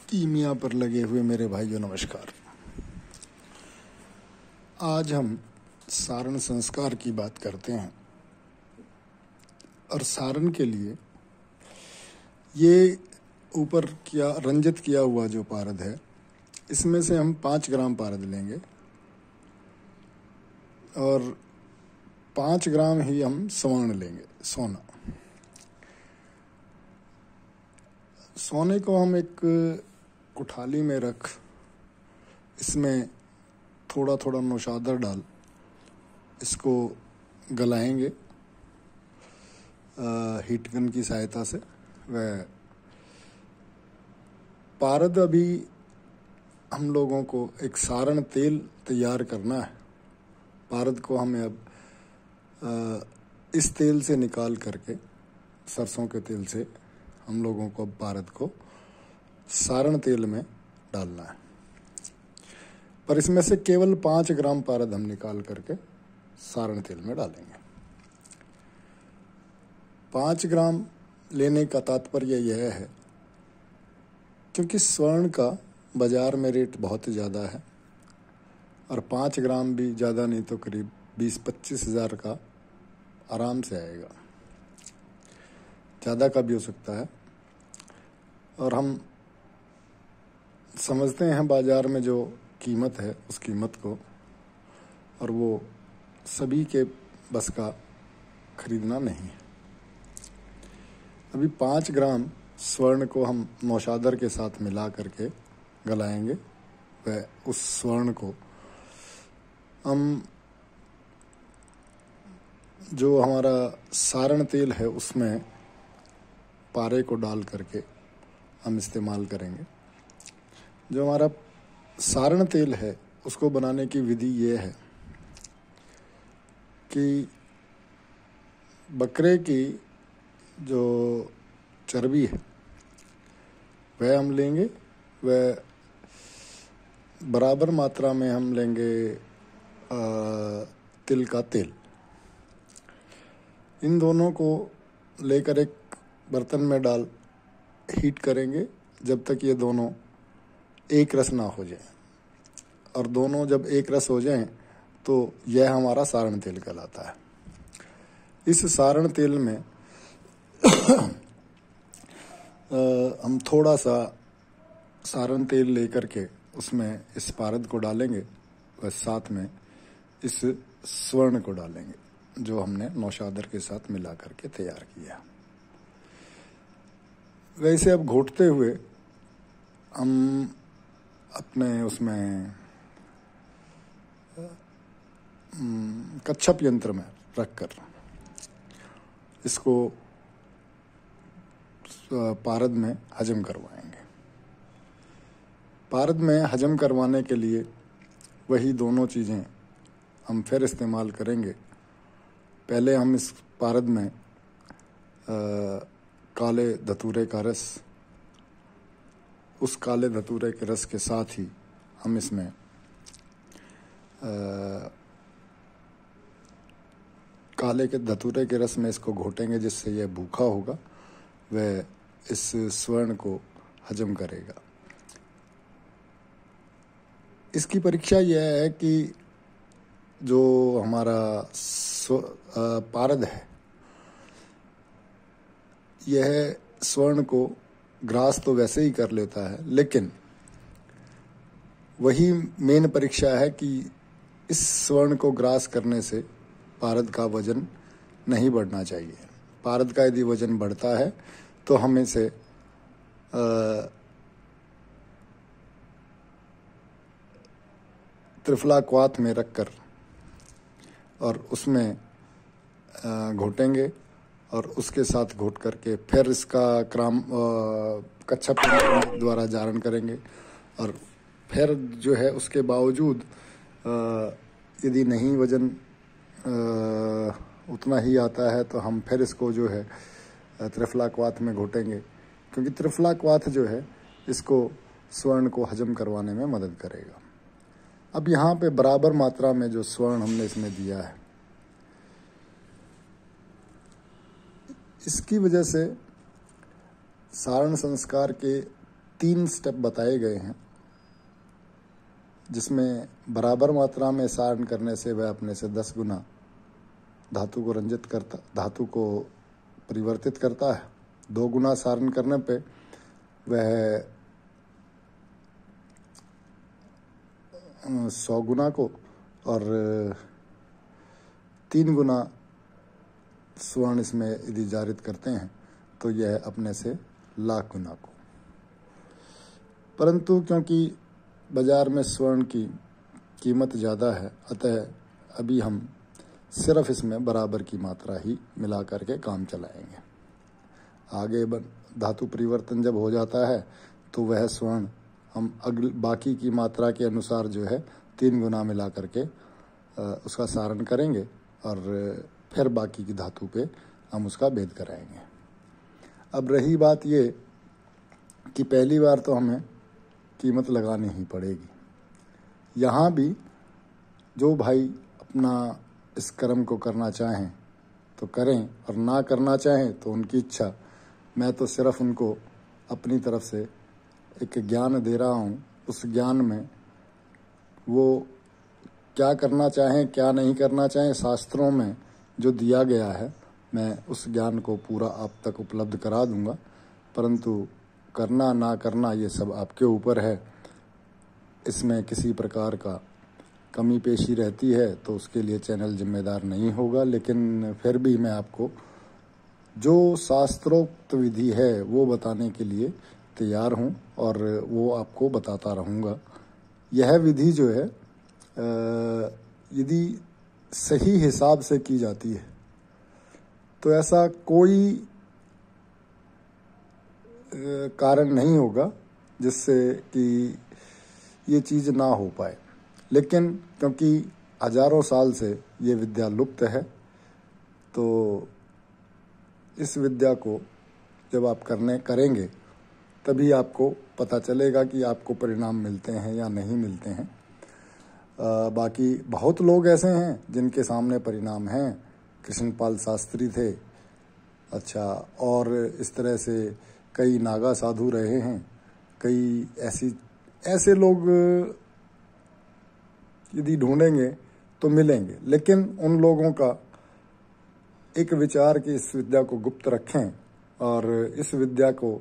कीमिया पर लगे हुए मेरे भाइयों नमस्कार। आज हम सारण संस्कार की बात करते हैं और सारण के लिए ये ऊपर किया रंजित किया हुआ जो पारद है, इसमें से हम 5 ग्राम पारद लेंगे और 5 ग्राम ही हम स्वर्ण लेंगे। सोने को हम एक कुठाली में रख इसमें थोड़ा थोड़ा नौशादर डाल इसको गलाएंगे हीट गन की सहायता से। वह पारद अभी हम लोगों को एक सारण तेल तैयार करना है। पारद को हमें अब इस तेल से निकाल करके, सरसों के तेल से हम लोगों को अब पारद को सारण तेल में डालना है। पर इसमें से केवल 5 ग्राम पारद हम निकाल करके सारण तेल में डालेंगे। 5 ग्राम लेने का तात्पर्य यह है क्योंकि स्वर्ण का बाजार में रेट बहुत ज़्यादा है और 5 ग्राम भी ज़्यादा नहीं तो करीब 20-25 हज़ार का आराम से आएगा, ज़्यादा का भी हो सकता है। और हम समझते हैं बाज़ार में जो कीमत है उस कीमत को, और वो सभी के बस का खरीदना नहीं है। अभी 5 ग्राम स्वर्ण को हम नौशादर के साथ मिला करके गलाएंगे। वह उस स्वर्ण को हम जो हमारा सारण तेल है उसमें पारे को डाल करके हम इस्तेमाल करेंगे। जो हमारा सारण तेल है उसको बनाने की विधि ये है कि बकरे की जो चर्बी है वह हम लेंगे, वह बराबर मात्रा में हम लेंगे तिल का तेल। इन दोनों को लेकर एक बर्तन में डाल हीट करेंगे जब तक ये दोनों एक रस ना हो जाए, और दोनों जब एक रस हो जाएं तो यह हमारा सारण तेल कहलाता है। इस सारण तेल में हम थोड़ा सा सारण तेल लेकर के उसमें इस पारद को डालेंगे, व साथ में इस स्वर्ण को डालेंगे जो हमने नौशादर के साथ मिला करके तैयार किया। वैसे अब घोटते हुए हम अपने उसमें कच्छप यंत्र में रखकर इसको पारद में हजम करवाएंगे। पारद में हजम करवाने के लिए वही दोनों चीज़ें हम फिर इस्तेमाल करेंगे। पहले हम इस पारद में काले धतूरे का रस, उस काले धतूरे के रस के साथ ही हम इसमें काले के धतूरे के रस में इसको घोटेंगे, जिससे यह भूखा होगा, वह इस स्वर्ण को हजम करेगा। इसकी परीक्षा यह है कि जो हमारा पारद है यह स्वर्ण को ग्रास तो वैसे ही कर लेता है, लेकिन वही मेन परीक्षा है कि इस स्वर्ण को ग्रास करने से पारद का वजन नहीं बढ़ना चाहिए। पारद का यदि वजन बढ़ता है तो हम इसे त्रिफला क्वाथ में रखकर और उसमें घोटेंगे, और उसके साथ घोट करके फिर इसका कच्छप द्वारा जारण करेंगे। और फिर जो है उसके बावजूद यदि नहीं वजन उतना ही आता है तो हम फिर इसको जो है त्रिफला क्वाथ में घोटेंगे, क्योंकि त्रिफला क्वाथ जो है इसको स्वर्ण को हजम करवाने में मदद करेगा। अब यहाँ पे बराबर मात्रा में जो स्वर्ण हमने इसमें दिया है, इसकी वजह से सारण संस्कार के 3 स्टेप बताए गए हैं, जिसमें बराबर मात्रा में सारण करने से वह अपने से 10 गुना धातु को परिवर्तित करता है। 2 गुना सारण करने पे वह 100 गुना को, और 3 गुना स्वर्ण इसमें यदि जारित करते हैं तो यह अपने से 1,00,000 गुना को। परंतु क्योंकि बाजार में स्वर्ण की कीमत ज़्यादा है, अतः अभी हम सिर्फ इसमें बराबर की मात्रा ही मिला करके काम चलाएंगे। आगे धातु परिवर्तन जब हो जाता है तो वह स्वर्ण हम बाकी की मात्रा के अनुसार जो है 3 गुना मिला करके उसका सारण करेंगे, और फिर बाकी की धातु पे हम उसका भेद कराएंगे। अब रही बात ये कि पहली बार तो हमें कीमत लगानी ही पड़ेगी। यहाँ भी जो भाई अपना इस कर्म को करना चाहें तो करें, और ना करना चाहें तो उनकी इच्छा। मैं तो सिर्फ उनको अपनी तरफ से एक ज्ञान दे रहा हूँ। उस ज्ञान में वो क्या करना चाहें क्या नहीं करना चाहें, शास्त्रों में जो दिया गया है मैं उस ज्ञान को पूरा आप तक उपलब्ध करा दूंगा, परंतु करना ना करना ये सब आपके ऊपर है। इसमें किसी प्रकार का कमी पेशी रहती है तो उसके लिए चैनल जिम्मेदार नहीं होगा, लेकिन फिर भी मैं आपको जो शास्त्रोक्त विधि है वो बताने के लिए तैयार हूँ, और वो आपको बताता रहूँगा। यह विधि जो है यदि सही हिसाब से की जाती है तो ऐसा कोई कारण नहीं होगा जिससे कि ये चीज़ ना हो पाए। लेकिन क्योंकि हजारों साल से ये विद्या लुप्त है, तो इस विद्या को जब आप करेंगे तभी आपको पता चलेगा कि आपको परिणाम मिलते हैं या नहीं मिलते हैं। बाकी बहुत लोग ऐसे हैं जिनके सामने परिणाम हैं। कृष्णपाल शास्त्री थे, अच्छा, और इस तरह से कई नागा साधु रहे हैं, कई ऐसे लोग यदि ढूंढेंगे तो मिलेंगे। लेकिन उन लोगों का एक विचार कि इस विद्या को गुप्त रखें और इस विद्या को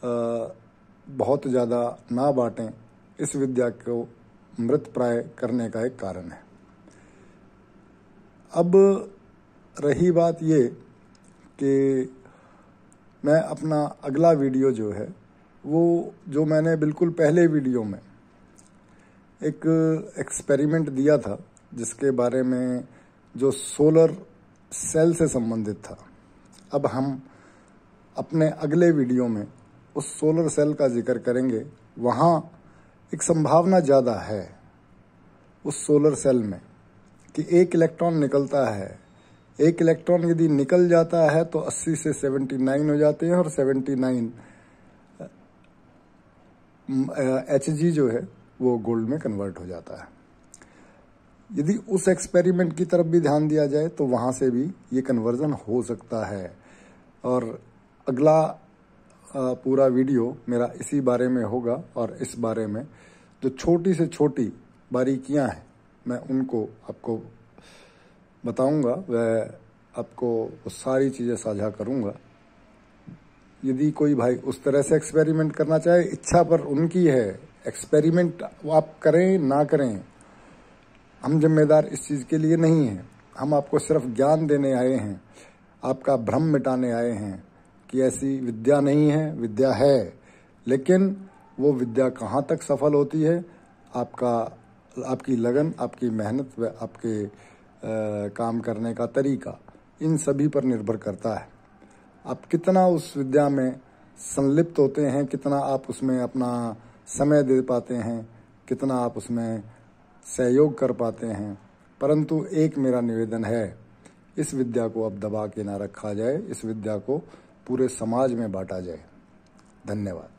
बहुत ज़्यादा ना बांटें, इस विद्या को मृत प्राय करने का एक कारण है। अब रही बात ये कि मैं अपना अगला वीडियो जो है वो जो मैंने बिल्कुल पहले वीडियो में एक एक्सपेरिमेंट दिया था जिसके बारे में जो सोलर सेल से संबंधित था, अब हम अपने अगले वीडियो में उस सोलर सेल का जिक्र करेंगे। वहाँ एक संभावना ज़्यादा है उस सोलर सेल में कि एक इलेक्ट्रॉन निकलता है। एक इलेक्ट्रॉन यदि निकल जाता है तो 80 से 79 हो जाते हैं, और 79 Hg जो है वो गोल्ड में कन्वर्ट हो जाता है। यदि उस एक्सपेरिमेंट की तरफ भी ध्यान दिया जाए तो वहाँ से भी ये कन्वर्जन हो सकता है। और अगला पूरा वीडियो मेरा इसी बारे में होगा, और इस बारे में जो छोटी से छोटी बारीकियां हैं मैं उनको आपको बताऊंगा, वह आपको वो सारी चीज़ें साझा करूंगा। यदि कोई भाई उस तरह से एक्सपेरिमेंट करना चाहे, इच्छा पर उनकी है। एक्सपेरिमेंट आप करें ना करें, हम जिम्मेदार इस चीज़ के लिए नहीं हैं। हम आपको सिर्फ ज्ञान देने आए हैं, आपका भ्रम मिटाने आए हैं कि ऐसी विद्या नहीं है, विद्या है। लेकिन वो विद्या कहाँ तक सफल होती है, आपकी लगन, आपकी मेहनत व आपके काम करने का तरीका, इन सभी पर निर्भर करता है। आप कितना उस विद्या में संलिप्त होते हैं, कितना आप उसमें अपना समय दे पाते हैं, कितना आप उसमें सहयोग कर पाते हैं। परंतु एक मेरा निवेदन है, इस विद्या को अब दबा के ना रखा जाए, इस विद्या को पूरे समाज में बांटा जाए। धन्यवाद।